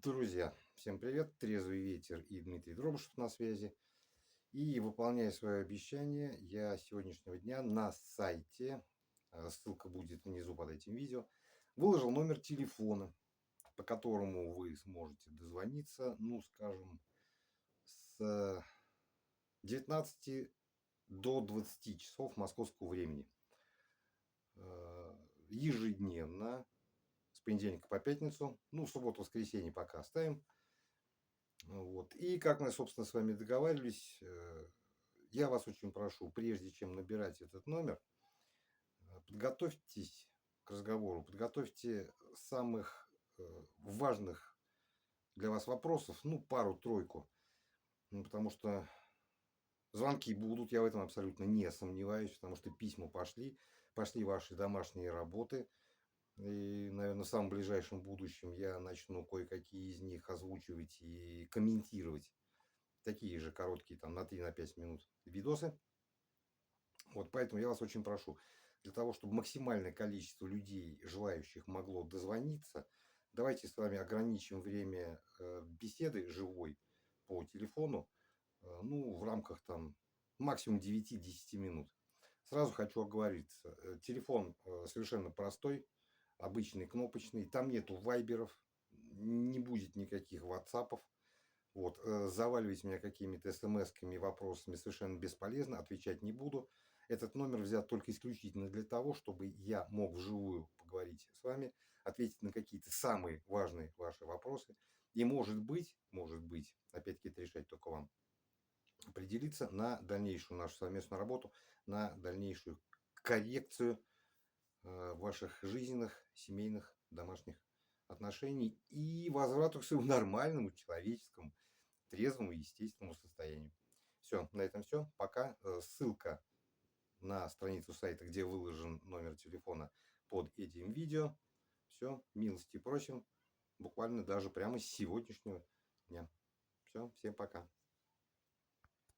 Друзья, всем привет! Трезвый ветер и Дмитрий Дробышев на связи. И выполняя свое обещание, я с сегодняшнего дня на сайте, ссылка будет внизу под этим видео, выложил номер телефона, по которому вы сможете дозвониться, ну, скажем, с 19 до 20 часов московского времени. Ежедневно, с понедельника по пятницу, ну, субботу-воскресенье пока оставим. Вот. И как мы, собственно, с вами договаривались, я вас очень прошу, прежде чем набирать этот номер, подготовьтесь к разговору, подготовьте самых важных для вас вопросов, ну, пару-тройку, потому что звонки будут, я в этом абсолютно не сомневаюсь, потому что письма пошли ваши домашние работы, и, наверное, в самом ближайшем будущем я начну кое-какие из них озвучивать и комментировать. Такие же короткие, там, на 3-5 минут видосы. Вот поэтому я вас очень прошу, для того, чтобы максимальное количество людей, желающих, могло дозвониться, давайте с вами ограничим время беседы живой по телефону, ну, в рамках там максимум 9-10 минут. Сразу хочу оговориться, телефон совершенно простой, обычный кнопочный, там нету вайберов, не будет никаких ватсапов. Вот, заваливать меня какими-то смс-ками, вопросами совершенно бесполезно, отвечать не буду. Этот номер взят только исключительно для того, чтобы я мог вживую поговорить с вами, ответить на какие-то самые важные ваши вопросы. И может быть, опять-таки это решать только вам, определиться на дальнейшую нашу совместную работу, на дальнейшую коррекцию ваших жизненных, семейных, домашних отношений и возврату к своему нормальному человеческому трезвому и естественному состоянию. Все, на этом все. Пока. Ссылка на страницу сайта, где выложен номер телефона под этим видео. Все, милости просим. Буквально даже прямо с сегодняшнего дня. Все, всем пока.